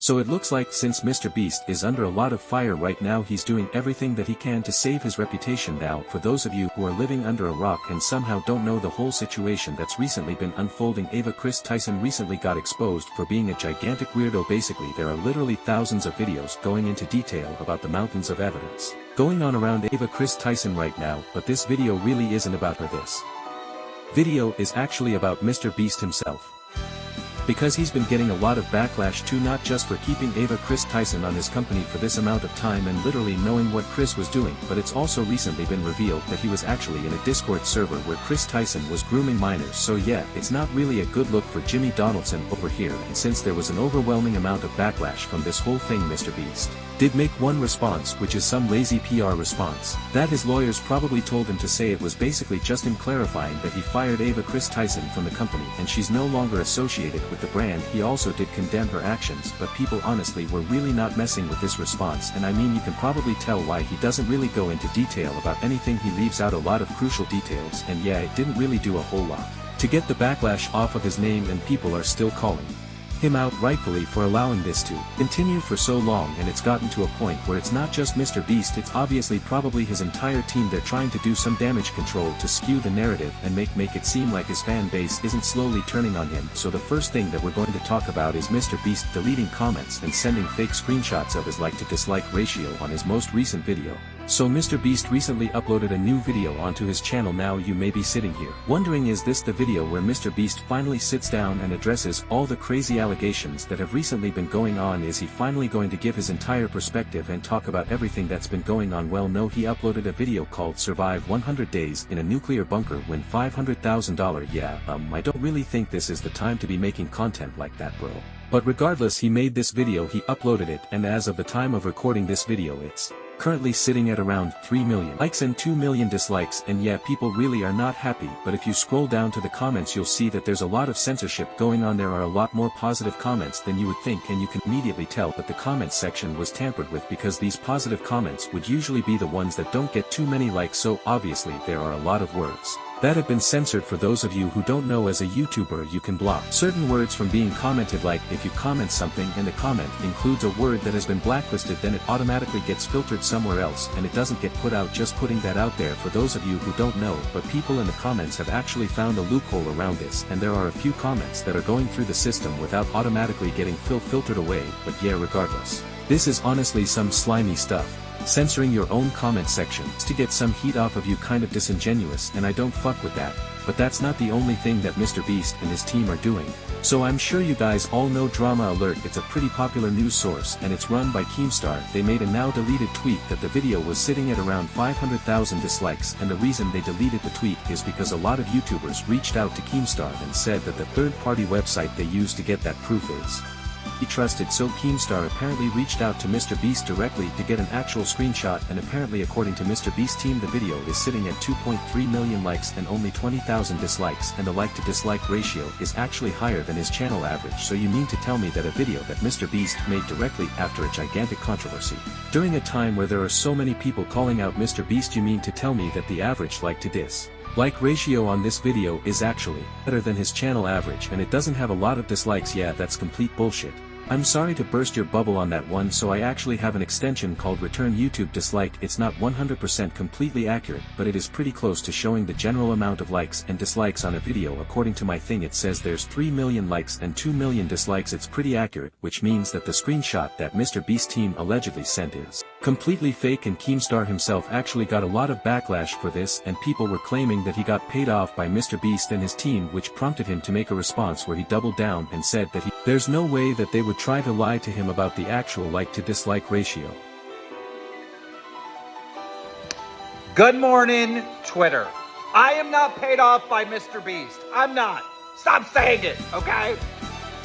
So it looks like since Mr. Beast is under a lot of fire right now, he's doing everything that he can to save his reputation. Now, for those of you who are living under a rock and somehow don't know the whole situation that's recently been unfolding, Chris Tyson recently got exposed for being a gigantic weirdo. Basically, there are literally thousands of videos going into detail about the mountains of evidence going on around Chris Tyson right now, but this video really isn't about her. This video is actually about Mr. Beast himself, because he's been getting a lot of backlash too, not just for keeping Chris Tyson on his company for this amount of time and literally knowing what Chris was doing, but it's also recently been revealed that he was actually in a Discord server where Chris Tyson was grooming minors. So yeah, it's not really a good look for Jimmy Donaldson over here, and since there was an overwhelming amount of backlash from this whole thing, Mr. Beast did make one response, which is some lazy PR response that his lawyers probably told him to say. It was basically just him clarifying that he fired Chris Tyson from the company and she's no longer associated with the brand. He also did condemn her actions, but people honestly were really not messing with this response, and I mean, you can probably tell why. He doesn't really go into detail about anything, he leaves out a lot of crucial details, and yeah, it didn't really do a whole lot to get the backlash off of his name, and people are still calling him out rightfully for allowing this to continue for so long. And it's gotten to a point where it's not just Mr. Beast, it's obviously probably his entire team. They're trying to do some damage control to skew the narrative and make it seem like his fan base isn't slowly turning on him. So the first thing that we're going to talk about is Mr. Beast deleting comments and sending fake screenshots of his like to dislike ratio on his most recent video. So Mr. Beast recently uploaded a new video onto his channel. Now you may be sitting here wondering, is this the video where Mr. Beast finally sits down and addresses all the crazy allegations that have recently been going on? Is he finally going to give his entire perspective and talk about everything that's been going on? Well, no, he uploaded a video called Survive 100 Days in a Nuclear Bunker, Win $500,000. Yeah, I don't really think this is the time to be making content like that, bro. But regardless, he made this video, he uploaded it, and as of the time of recording this video, it's currently sitting at around 3 million likes and 2 million dislikes, and yeah, people really are not happy. But if you scroll down to the comments, you'll see that there's a lot of censorship going on. There are a lot more positive comments than you would think, and you can immediately tell that the comments section was tampered with, because these positive comments would usually be the ones that don't get too many likes. So obviously there are a lot of words that have been censored. For those of you who don't know, as a YouTuber you can block certain words from being commented. Like if you comment something and the comment includes a word that has been blacklisted, then it automatically gets filtered somewhere else and it doesn't get put out. Just putting that out there for those of you who don't know, but people in the comments have actually found a loophole around this, and there are a few comments that are going through the system without automatically getting filtered away. But yeah, regardless, this is honestly some slimy stuff. Censoring your own comment section to get some heat off of you, kind of disingenuous, and I don't fuck with that. But that's not the only thing that Mr. Beast and his team are doing. So I'm sure you guys all know Drama Alert. It's a pretty popular news source and it's run by Keemstar. They made a now deleted tweet that the video was sitting at around 500,000 dislikes, and the reason they deleted the tweet is because a lot of YouTubers reached out to Keemstar and said that the third-party website they used to get that proof is trusted. So Keemstar apparently reached out to Mr. Beast directly to get an actual screenshot, and apparently according to Mr. Beast team, the video is sitting at 2.3 million likes and only 20,000 dislikes, and the like to dislike ratio is actually higher than his channel average. So you mean to tell me that a video that Mr. Beast made directly after a gigantic controversy, during a time where there are so many people calling out Mr. Beast, you mean to tell me that the average like to dislike ratio on this video is actually better than his channel average and it doesn't have a lot of dislikes? Yeah, that's complete bullshit. I'm sorry to burst your bubble on that one. So I actually have an extension called Return YouTube Dislike. It's not 100% completely accurate, but it is pretty close to showing the general amount of likes and dislikes on a video. According to my thing, it says there's 3 million likes and 2 million dislikes. It's pretty accurate, which means that the screenshot that Mr. Beast team allegedly sent is completely fake, and Keemstar himself actually got a lot of backlash for this, and people were claiming that he got paid off by Mr. Beast and his team, which prompted him to make a response where he doubled down and said that there's no way that they would try to lie to him about the actual like to dislike ratio. Good morning, Twitter. I am not paid off by Mr. Beast. I'm not. Stop saying it, okay?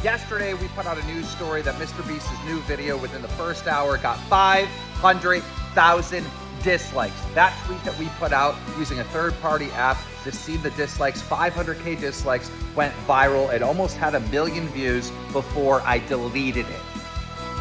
Yesterday, we put out a news story that Mr. Beast's new video within the first hour got 500,000 dislikes. That tweet that we put out using a third-party app to see the dislikes, 500K dislikes, went viral. It almost had 1 million views before I deleted it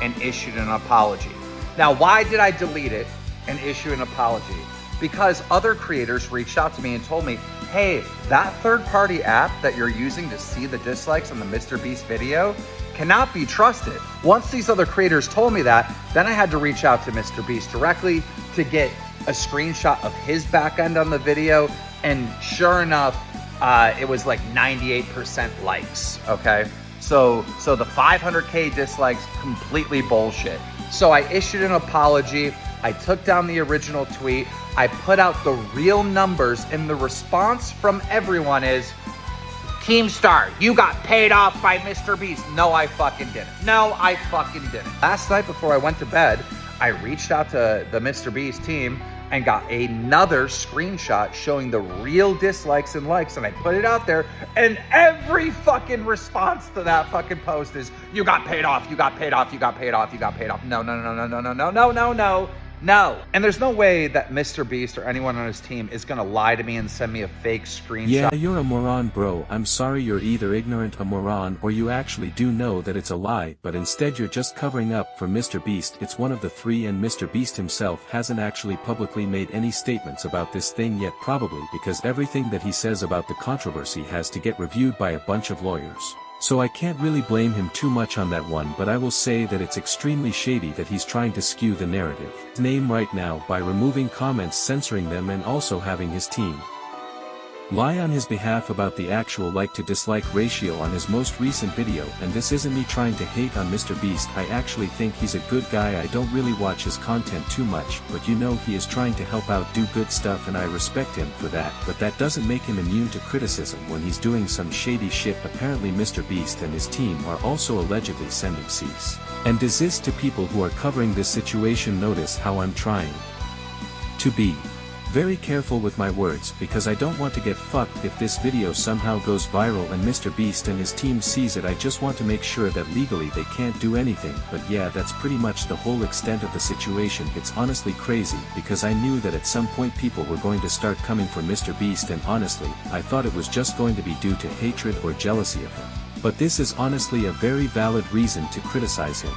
and issued an apology. Now, why did I delete it and issue an apology? Because other creators reached out to me and told me, hey, that third-party app that you're using to see the dislikes on the Mr. Beast video, cannot be trusted. Once these other creators told me that, then I had to reach out to Mr.Beast directly to get a screenshot of his back end on the video, and sure enough, it was like 98% likes, okay? So the 500K dislikes, completely bullshit. So I issued an apology, I took down the original tweet, I put out the real numbers, and the response from everyone is, Keemstar, you got paid off by Mr.Beast. No, I fucking didn't. No, I fucking didn't. Last night before I went to bed, I reached out to the Mr.Beast team and got another screenshot showing the real dislikes and likes, and I put it out there, and every fucking response to that fucking post is, you got paid off, you got paid off, you got paid off, you got paid off. No, no, no, no, no, no, no, no, no, no. No. And there's no way that Mr.Beast or anyone on his team is gonna lie to me and send me a fake screenshot. Yeah, you're a moron, bro. I'm sorry, you're either ignorant, a moron, or you actually do know that it's a lie, but instead you're just covering up for Mr.Beast. It's one of the three, and Mr.Beast himself hasn't actually publicly made any statements about this thing yet, probably because everything that he says about the controversy has to get reviewed by a bunch of lawyers. So I can't really blame him too much on that one, but I will say that it's extremely shady that he's trying to skew the narrative. His name right now by removing comments, censoring them, and also having his team lie on his behalf about the actual like to dislike ratio on his most recent video. And this isn't me trying to hate on Mr.Beast, I actually think he's a good guy. I don't really watch his content too much, but you know, he is trying to help out, do good stuff, and I respect him for that, but that doesn't make him immune to criticism when he's doing some shady shit. Apparently Mr.Beast and his team are also allegedly sending cease and desist to people who are covering this situation. Notice how I'm trying to be very careful with my words, because I don't want to get fucked if this video somehow goes viral and Mr.Beast and his team sees it. I just want to make sure that legally they can't do anything. But yeah, that's pretty much the whole extent of the situation. It's honestly crazy, because I knew that at some point people were going to start coming for Mr.Beast, and honestly, I thought it was just going to be due to hatred or jealousy of him. But this is honestly a very valid reason to criticize him.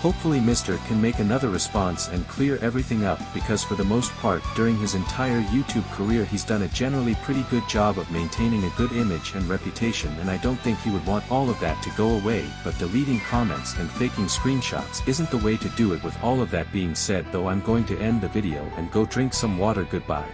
Hopefully Mr. can make another response and clear everything up, because for the most part during his entire YouTube career he's done a generally pretty good job of maintaining a good image and reputation, and I don't think he would want all of that to go away. But deleting comments and faking screenshots isn't the way to do it. With all of that being said though, I'm going to end the video and go drink some water. Goodbye.